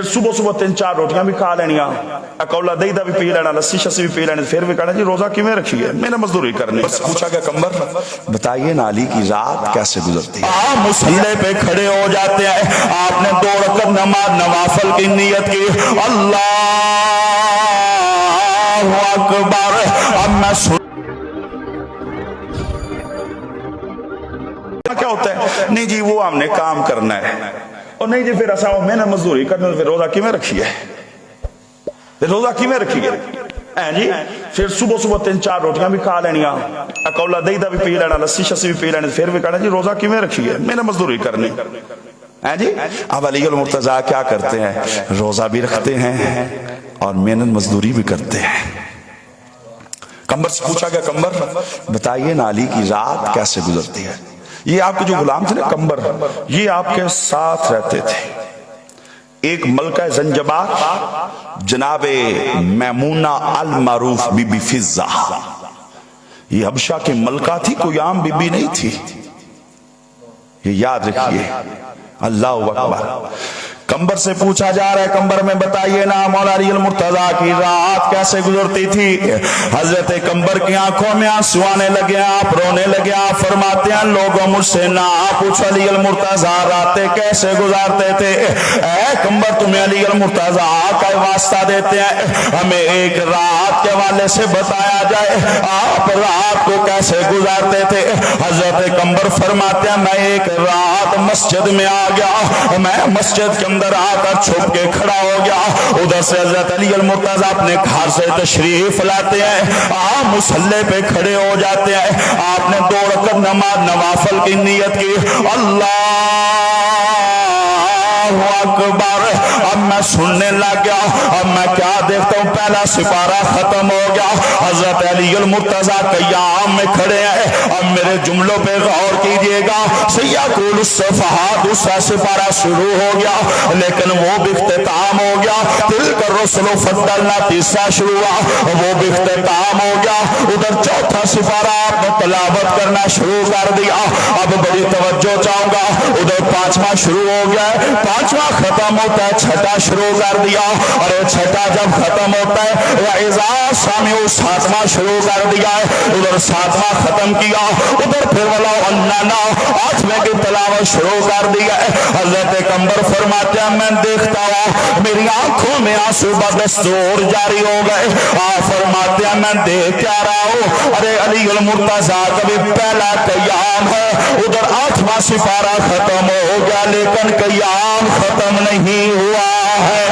صبح صبح 3-4 روٹیاں بھی کھا لینیاں، اکولا دہی دا بھی پی لینا، لسی شسی بھی پی لینا، پھر بھی کہنا جی روزہ کیویں رکھی ہے، میں نے مزدوری کرنی۔ بس پوچھا گیا کمبر بتائیے نالی کی رات کیسے گزرتی ہے؟ آپ مصلے پہ کھڑے ہو جاتے ہیں، آپ نے 2 رکعت نماز نوافل کی نیت کی، اللہ اکبر۔ اب میں کیا ہوتا ہے؟ نہیں جی وہ ہم نے کام کرنا ہے، اور نہیں جی پھر ایسا میں نے مزدوری کرنا، پھر روزہ کیویں رکھی ہے، پھر روزہ کیویں رکھی ہے جی؟ پھر صبح صبح 3-4 روٹیاں بھی کھا لینیاں، اکولا دہی دا بھی پی لینا، لسی شسی بھی پی لینا، پھر بھی کہنا جی روزہ کیویں رکھی ہے، میں نے مزدوری کرنی جی۔ اب علی المرتضیٰ کیا کرتے ہیں؟ روزہ بھی رکھتے ہیں اور محنت مزدوری بھی کرتے ہیں۔ کمبر سے پوچھا گیا کمبر بتائیے نالی کی رات کیسے گزرتی ہے؟ یہ آپ کے جو غلام تھے نا کمبر، یہ آپ کے ساتھ رہتے تھے۔ ایک ملکہ زنجبار جناب میمونہ المعروف بی بی فضہ، یہ حبشہ کی ملکہ تھی، کوئی عام بی بی نہیں تھی، یہ یاد رکھیے۔ اللہ اکبر۔ کمبر سے پوچھا جا رہا ہے، کمبر میں بتائیے نا مولا علی المرتضیٰ کی رات کیسے گزرتی تھی؟ حضرت کمبر کی آنکھوں میں آنسو آنے لگے، آپ رونے لگے، آپ فرماتے ہیں لوگوں مجھ سے نہ پوچھو علی المرتضیٰ راتیں کیسے گزارتے تھے۔ اے کمبر تمہیں علی المرتضیٰ کا واسطہ دیتے ہیں، ہمیں ایک رات کے حوالے سے بتایا جائے آپ رات کو کیسے گزارتے تھے۔ حضرت کمبر فرماتے ہیں میں ایک رات مسجد میں آ گیا، میں مسجد کے اندر آ کر چھپ کے کھڑا ہو گیا، ادھر سے حضرت علی المرتضیٰ اپنے گھر سے تشریف لاتے ہیں، آپ مصلے پہ کھڑے ہو جاتے ہیں، آپ نے 2 رکعت نماز نوافل کی نیت کی، اللہ اکبر۔ اب میں سننے لگ گیا، اب میں کیا دیکھتا ہوں، پہلا سپارہ ختم ہو گیا، حضرت علی المرتضیٰ قیام میں کھڑے ہیں۔ اب میرے جملوں پہ غور کیجئے گا، سیقول الصفحہ دوسرا سپارہ شروع ہو گیا، لیکن وہ بھی اختتام ہو گیا، تلک الرسل فضلنا تیسرا شروع ہوا، وہ بھی اختتام ہو گیا، ادھر چوتھا سپارہ آپ نے تلاوت کرنا شروع کر دیا۔ اب بڑی توجہ چاہوں گا، ادھر 5واں شروع ہو گیا ہے، 5واں ختم ہوتا ہے، 6واں شروع کر دیا، اور 6واں جب ختم ہوتا ہے وَإِذَا سَمِعُوا 7واں شروع کر دیا ہے، ادھر 7واں ختم کیا، ادھر پھر وَلَوْ أَنَّنَا 8ویں کی تلاوت شروع کر دیا ہے۔ حضرت کمبر فرماتے ہیں میں دیکھتا ہوں میری آنکھوں میں آنسو بدستور جاری ہو گئے، آپ فرماتے ہیں میں دیکھ کیا رہا ہوں، ارے علی المرتضیٰ کا بھی پہلا قیام ہے، ادھر 8واں سپارہ ختم ہو گیا لیکن قیام ختم نہیں ہوا ہے۔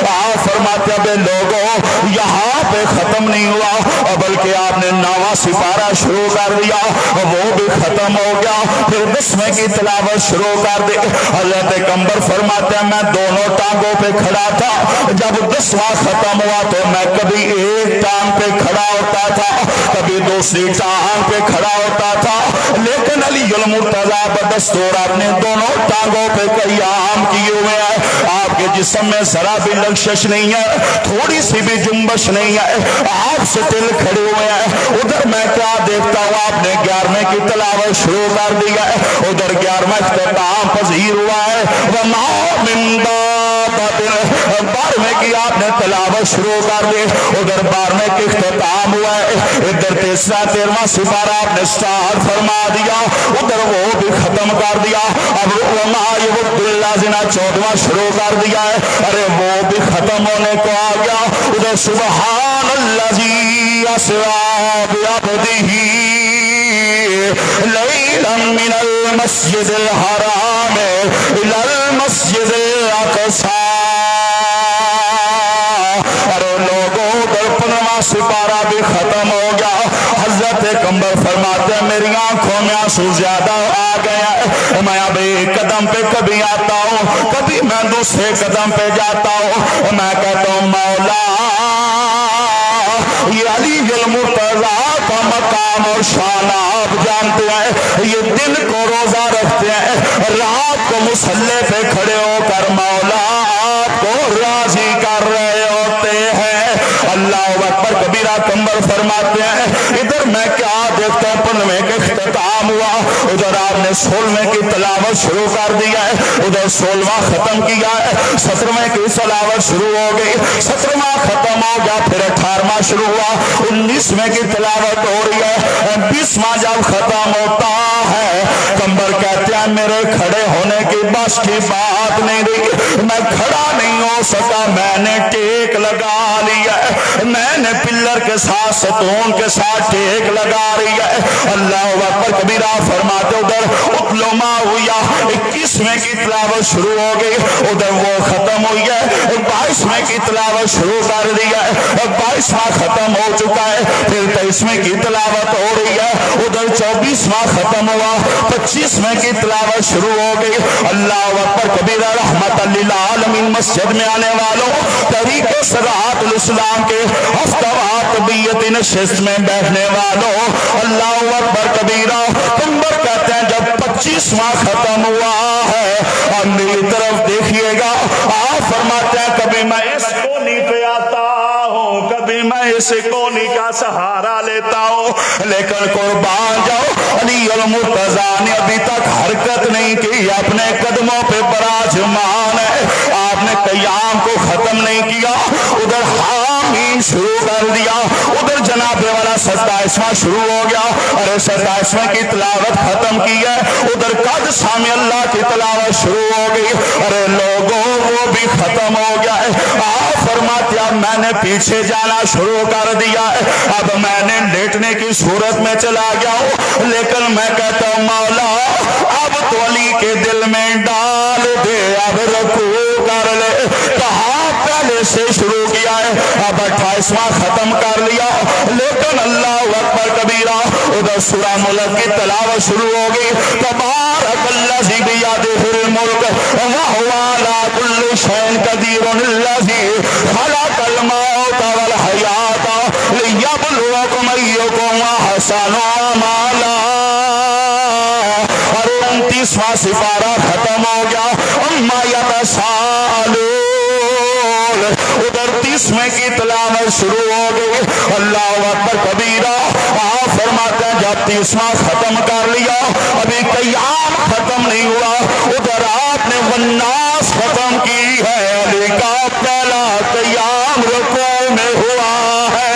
آپ فرماتے ہیں بے لوگوں یہاں پہ ختم نہیں ہوا، بلکہ آپ نے 9واں سپارہ شروع کر دیا، وہ بھی ختم ہو گیا، پھر 10ویں کی تلاوت شروع کر دی۔ حضرت کمبر فرماتے ہیں میں دونوں ٹانگوں پہ کھڑا تھا، جب 10واں ختم ہوا تو میں کبھی ایک ٹانگ پہ کھڑا ہوتا تھا، کبھی دوسری ٹانگ پہ کھڑا ہوتا تھا، لیکن علی المرتضیٰ بدستور اپنے دونوں ٹانگوں پہ قیام کیے ہوئے ہیں، آپ کے جسم میں ذرا بھی لغزش نہیں ہے، تھوڑی سی بھی جنبش نہیں ہے، آپ سٹل کھڑے ہوئے ہیں۔ ادھر میں کیا دیکھتا ہوں آپ نے 11ویں کی تلاوت شروع کر دیا ہے، ادھر 11واں اختتام پذیر ہوا ہے، وَمَا مِن دَابَّةٍ 12ویں کی آپ نے تلاوت شروع کر دی، ادھر 12ویں کی اختتام ہوا ہے، ادھر 13واں سپارہ آپ نے سٹارٹ فرما دیا، ادھر وہ بھی ختم کر دیا، اب وَمَا يَوَدُّ الَّذِينَ 14واں شروع کر دیا ہے، ارے وہ بھی ختم ہونے کو آ گیا، ادھر سبحان الذی اسریٰ بعبدہ لیلا من المسجد الحرام الی المسجد الاقصی۔ ارے لوگوں ادھر 15واں سپارہ بھی ختم ہو گیا، حضرت کمبر فرماتے ہیں میری آنکھوں میں آنسو زیادہ آ گیا، میں اب ایک قدم پہ کبھی آتا ہوں، کبھی میں دوسرے قدم پہ جاتا ہوں، میں کہتا ہوں مولا یہ علی المرتضیٰ کا مقام اور شان آپ جانتے ہیں، یہ دن کو روزہ رکھتے ہیں، رات کو مصلے پہ کھڑے ہو کر مولا آپ کو راضی کر رہے ہوتے ہیں۔ अल्लाह अकबर कबीरा। कंबर फरमाते हैं इधर मैं क्या देखता हूँ, 15वें के इख्तिताम हुआ, उधर आपने 16वें की तलावत शुरू कर दिया है, उधर 16वां खत्म किया है, 17वें की तलावत शुरू हो गई, 17वां खत्म हो गया, फिर 18वां शुरू हुआ, 19वें की तलावत हो रही है, 20वां जब खत्म होता है कंबर कहते हैं मेरे खड़े होने की बस की बात नहीं रही, मैं खड़ा नहीं हो सका, मैंने टेक लगा लिया है, मैंने पिल्लर के साथ सतून के साथ टेक लगा रही है। अल्लाह अकबर कबीरा फरमाते उधर उतलमा हुआ, 21वें की तलावत शुरू हो गई, उधर वो खत्म हुई है, 22वें की तलावत शुरू कर दी है, 22वां खत्म हो चुका है, फिर 23वें की तलावत हो रही है, उधर 24वां खत्म हुआ, 25वें की तलावत शुरू हो गई। अल्लाह अकबर कबीरा। रहमतल लिल आलमीन मस्जिद में आने वालों, तरीके सराअतुल इस्लाम के हफ्तावार तबीयत नशिस्त में बैठने वालों, अल्लाह अकबर कबीरा। कंबर कहते हैं जब 25वां खत्म हुआ है, अब मेरी तरफ देखिएगा, आप फरमाते हैं कभी मैं इस कोनी पे आता हूँ, कभी मैं इस कोनी का सहारा लेता हूँ, लेकिन कुर्बान जाओ अली अल मुर्तजा ने अभी तक हरकत नहीं की, अपने कदमों पे बराजमान है, आपने कयाम को खत्म नहीं किया, उधर हामीन शुरू कर दिया, उधर जनाबे वाला 27वां शुरू हो गया, अरे 27वें की तलावत खत्म की है, उधर कद सामी अल्लाह की तलावत शुरू हो गई, अरे लोगों वो भी खत्म हो गया है। आप फरमाते अब मैंने पीछे जाना शुरू कर दिया है, अब मैंने लेटने की सूरत में चला गया हूँ, लेकिन मैं कहता हूँ मौला अब तो अली के दिल में डाल दे, अब रकू कर ले, कहा पहले से शुरू किया है, अब 28वां खत्म कर लिया, लेकिन अल्लाह अकबर कबीरा। उधर सूरह मुल्क की तलावत शुरू हो गई, तबारकल्लज़ी बियदिहिल मुल्क व हुवा अला कुल्लि शैइन कदीरुन अल्लज़ी खलक़ल मौत वल हयात लियब्लुवकुम अय्युकुम अहसनु अमला। 29वां सिपारा खत्म हो गया, अम्मा यतसालून, उधर 30वें की तलावत शुरू हो गई। अल्लाह अकबर कबीरा। आप फरमाते हैं जब 30वां खत्म कर लिया, अभी कयाम खत्म नहीं हुआ, उधर आपने वन्नास खत्म की है, अली का पहला कयाम रुकू में हुआ है।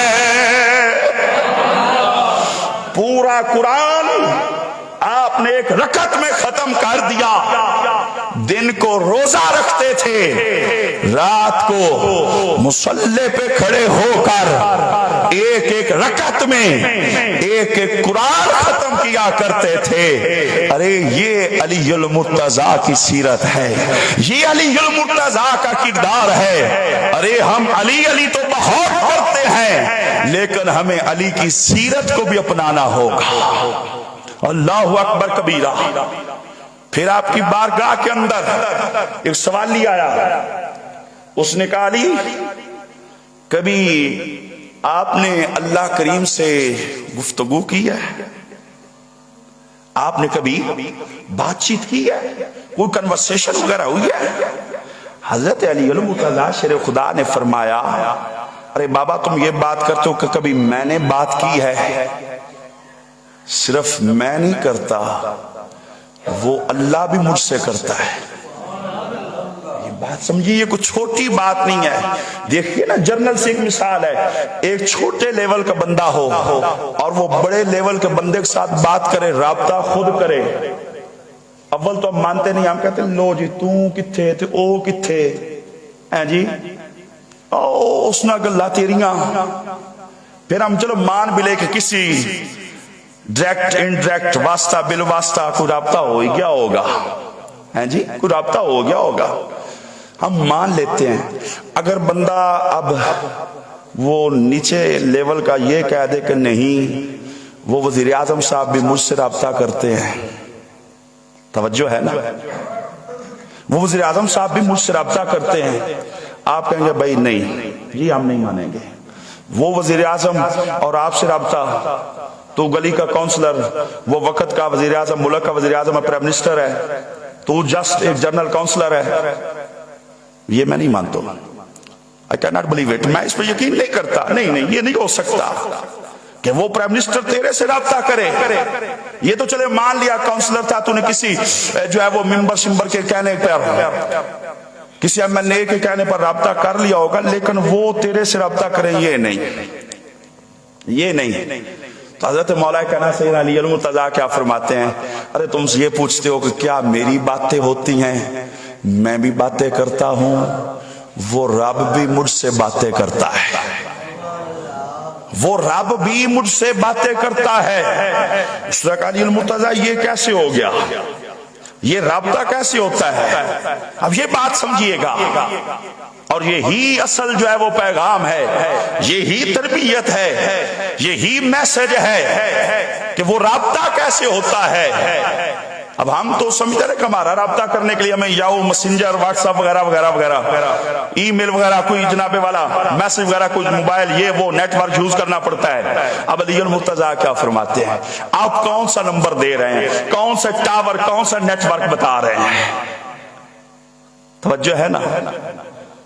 पूरा कुरान आपने एक रकत में खत्म कर दिया। दिन को रोजा रखते थे, रात को मुसल्ले पे खड़े होकर एक एक रकत में एक एक कुरान खत्म किया करते थे। अरे ये अलीउल मुर्तजा की सीरत है, ये अलीउल मुर्तजा का किरदार है। अरे हम अली अली तो बहुत करते हैं, लेकिन हमें अली की सीरत को भी अपनाना होगा। अल्लाहु अकबर कबीरा। फिर आपकी बारगाह के अंदर एक सवाली आया, उसने कहा अली कभी आपने अल्लाह करीम से गुफ्तगू की है, आपने कभी बातचीत की है, कोई कन्वर्सेशन वगैरह हुई है? हजरत अली मुर्तज़ा शेर खुदा ने फरमाया अरे बाबा तुम ये बात करते हो कि कभी मैंने बात की है? सिर्फ मैं नहीं करता, वो अल्लाह भी मुझसे करता है। ये बात समझिए, ये कुछ छोटी बात नहीं है। देखिए ना, जर्नल से एक मिसाल है, एक छोटे लेवल का बंदा हो और वो बड़े लेवल के बंदे के साथ बात करे, राब्ता खुद करे। अव्वल तो हम मानते नहीं, हम कहते लो जी तू किथे ते ओ किथे है जी, ओ उसना गल्ला तेरियां। फिर हम चलो मान भी ले कि किसी डायरेक्ट इनडायरेक्ट वास्ता बिल वास्ता कोई राब्ता हो गया होगा, है जी, कोई राब्ता हो गया होगा, हम मान लेते हैं। अगर बंदा अब वो नीचे लेवल का ये कह दे कि नहीं वो वजीर आजम साहब भी मुझसे राब्ता करते हैं, तवज्जो है ना, वो वजीर आजम साहब भी मुझसे राब्ता करते हैं, आप कहेंगे भाई नहीं ये हम नहीं मानेंगे। वो वजीर आजम और आपसे राब्ता, तो गली का काउंसलर, वो वक्त का वजीर आजम, मुल्क का वजीर आजम, प्राइम मिनिस्टर है, तो जस्ट एक जनरल काउंसलर है, ये मैं नहीं मानता। I cannot believe it. मैं इस पर यकीन नहीं करता। नहीं, ये नहीं हो सकता कि वो प्राइम मिनिस्टर तेरे से राब्ता करे। ये तो चले मान लिया काउंसलर था, तूने किसी जो है वो मिंबर शिंबर के कहने पर, किसी एमएलए के कहने पर राब्ता कर लिया होगा, लेकिन वो तेरे से राब्ता करे ये नहीं। तो हजरत मौला कहना सैयदना अली मुर्तजा क्या फरमाते हैं, अरे तुम ये पूछते हो कि क्या मेरी बातें होती हैं? मैं भी बातें करता हूं, वो रब भी मुझसे बातें करता है, वो रब भी मुझसे बातें करता है। उसने कहा अली मुर्तजा ये कैसे हो गया, ये राब्ता कैसे होता है? अब ये बात समझिएगा, और यही असल जो है वो पैगाम है, यही तरबियत है, यही मैसेज है कि वो राब्ता कैसे होता है। अब हम तो समझते रहे कि हमारा राब्ता करने के लिए हमें याहू, मैसेंजर, व्हाट्सएप वगैरह वगैरह वगैरह, ईमेल वगैरह, कोई जनाबे वाला मैसेज वगैरह, कोई मोबाइल, ये वो नेटवर्क यूज करना पड़ता है। अब अली मुर्तजा क्या फरमाते हैं, आप कौन सा नंबर दे रहे हैं, कौन सा टावर, कौन सा नेटवर्क बता रहे हैं? तवज्जो है ना?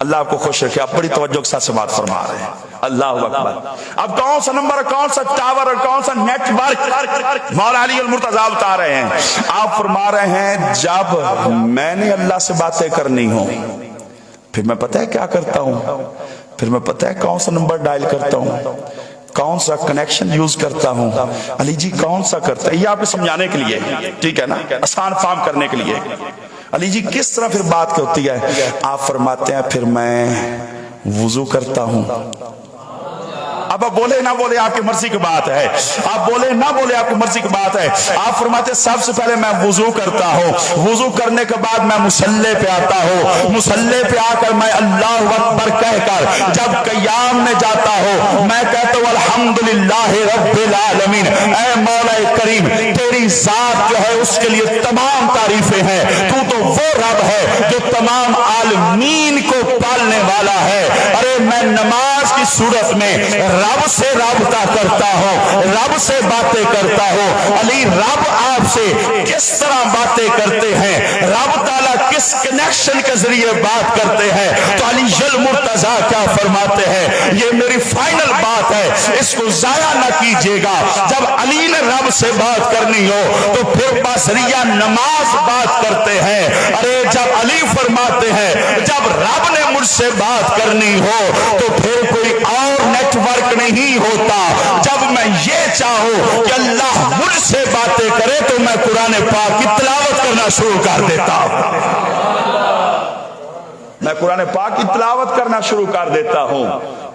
अल्लाह आपको खुश रखे, आप बड़ी तवज्जो के साथ समाअत फरमा रहे हैं। अल्लाह अकबर। अब कौन सा नंबर, कौन सा टावर और कौन सा नेटवर्क मौला अली मुर्तजा बता रहे हैं। आप फरमा रहे हैं जब मैंने अल्लाह से बातें करनी हो, फिर मैं पता है क्या करता हूं, फिर मैं पता है कौन सा नंबर डायल करता हूं, कौन सा कनेक्शन यूज करता हूं। अली जी कौन सा करता है, ये आपको समझाने के लिए, ठीक है ना, आसान फाहम करने के लिए। अली जी किस तरह फिर बात होती है? आप फरमाते हैं फिर मैं वुजू करता हूं। अब आप बोले ना बोले आपकी मर्जी की बात है, आप बोले ना बोले आपकी मर्जी की बात है। आप फरमाते सबसे पहले मैं वुजू करता हूँ, वुजू करने के बाद मैं मुसल्ले पे आता हूँ, मुसल्ले पे आकर मैं अल्लाह अकबर कहकर जब क़याम में जाता हूँ, मैं कहता हूँ अल्हम्दुलिल्लाह रब्बिल आलमीन। ऐ मौला करीम, तेरी जात जो है उसके लिए तमाम तारीफें हैं। तू तो वो रब है जो तमाम आलमीन को पालने वाला है। अरे मैं नमाज की सूरत में रब से राबता करता हूं, रब से बातें करता हूं। अली रब आपसे किस तरह बातें करते हैं, रब ताला किस कनेक्शन के जरिए बात करते हैं, तो अली मुर्तजा क्या फरमाते हैं, ये मेरी फाइनल बात है, इसको जाया ना कीजिएगा। जब अली ने रब से बात करनी हो तो फिर बसरिया नमाज बात करते हैं। अरे जब अली फरमाते हैं जब रब ने मुझसे बात करनी हो तो फिर कोई और नेटवर्क नहीं होता। जब मैं ये चाहूं कि अल्लाह मुझसे बातें करे तो मैं कुरान पाक की तिलावत करना शुरू कर देता हूं, मैं कुरान पाक की तिलावत करना शुरू कर देता हूं।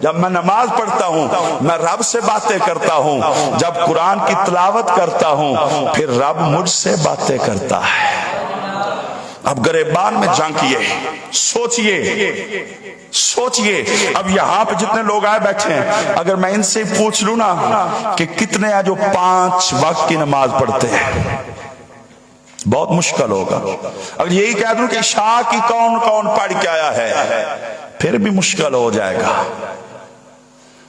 जब मैं नमाज पढ़ता हूं मैं रब से बातें करता हूं, जब कुरान की तिलावत करता हूं फिर रब मुझसे बातें करता है। अब गरेबान में झांकिए, सोचिए। अब यहाँ पे जितने लोग आए बैठे हैं, अगर मैं इनसे पूछ लूं ना कि कितने हैं जो 5 वक्त की नमाज पढ़ते हैं, बहुत मुश्किल होगा। अगर यही कह दूं कि इशा की कौन कौन पढ़ के आया है, फिर भी मुश्किल हो जाएगा।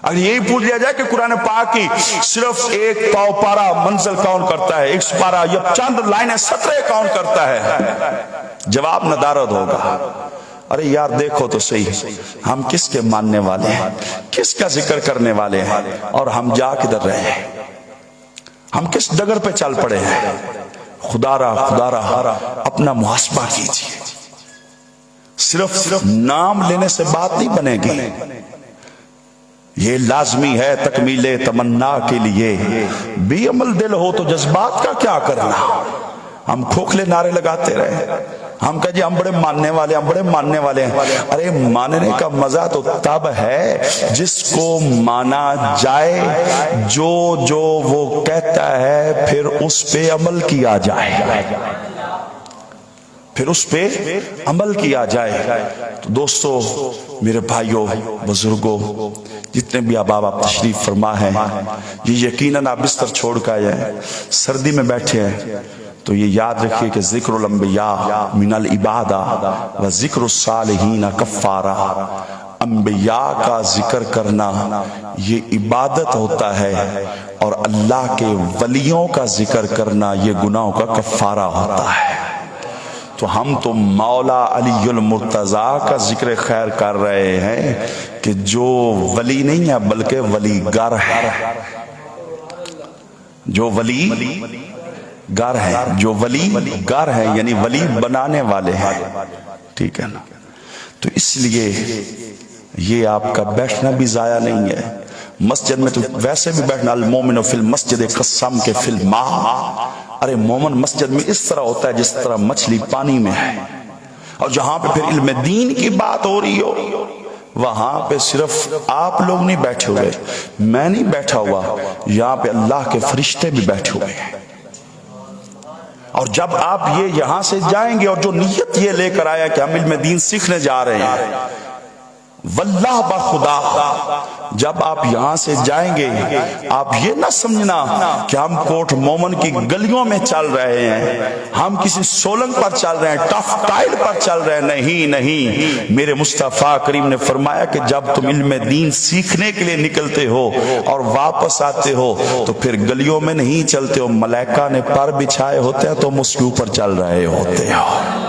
अगर यही पूछ लिया जाए कि कुरान पाक की सिर्फ एक पाव पारा मंजिल कौन करता है, एक पारा या चंद लाइनें 17 कौन करता है, जवाब नदारद होगा। अरे यार देखो तो सही, हम किसके मानने वाले हैं, किसका जिक्र करने वाले हैं, और हम जा किधर रहे हैं, हम किस डगर पे चल पड़े हैं। खुदारा अपना मुहासबा कीजिए। सिर्फ नाम लेने से बात नहीं बनेगी, ये लाजमी है तकमीले तमन्ना के लिए। बेअमल दिल हो तो जज्बात का क्या करना। हम खोखले नारे लगाते रहे, हम कहे जी हम बड़े मानने वाले, हम बड़े मानने वाले हैं। अरे मानने का मजा तो तब है जिसको माना जाए, जो वो कहता है फिर उस पे अमल किया जाए, फिर उस पे अमल किया जाए। तो दोस्तों, मेरे भाइयों, बुजुर्गों, जितने भी अब आप तशरीफ फरमा हैं, ये यकीनन आप बिस्तर छोड़ कर आए हैं, सर्दी में बैठे हैं, तो ये याद रखिए कि जिक्रुल अंबिया मिनल इबादा व जिक्रुस सालिहीन कफ़ारा। अंबिया का जिक्र करना ये इबादत होता है, और अल्लाह के वलियों का जिक्र करना ये गुनाहों का कफ़ारा होता है। تو ہم تو مولا علی المرتضی کا ذکر خیر کر رہے ہیں کہ جو ولی نہیں ہے بلکہ ولی گر ہے، جو ولی گر ہے، جو ولی گر ہے یعنی ولی بنانے والے ہیں، ٹھیک ہے نا؟ تو اس لیے یہ آپ کا بیٹھنا بھی ضائع نہیں ہے مسجد میں، تو ویسے بھی بیٹھنا، المومن فی المسجد قسم کے فی الماء، ارے مومن مسجد میں اس طرح ہوتا ہے جس طرح مچھلی پانی میں ہے، اور جہاں پہ پھر علم دین کی بات ہو رہی ہو وہاں پہ صرف آپ لوگ نہیں بیٹھے ہوئے، میں نہیں بیٹھا ہوا، یہاں پہ اللہ کے فرشتے بھی بیٹھے ہوئے ہیں، اور جب آپ یہ یہاں سے جائیں گے اور جو نیت یہ لے کر آیا کہ ہم علم دین سیکھنے جا رہے ہیں، واللہ بخدا جب آپ یہاں سے جائیں گے آپ یہ نہ سمجھنا کہ ہم کوٹ مومن کی گلیوں میں چل رہے ہیں، ہم کسی سولنگ پر چل رہے ہیں، ٹف ٹائل پر چل رہے ہیں، نہیں نہیں، میرے مصطفیٰ کریم نے فرمایا کہ جب تم علم دین سیکھنے کے لیے نکلتے ہو اور واپس آتے ہو تو پھر گلیوں میں نہیں چلتے ہو، ملائکہ نے پر بچھائے ہوتے ہیں تو اس کے اوپر چل رہے ہوتے ہو۔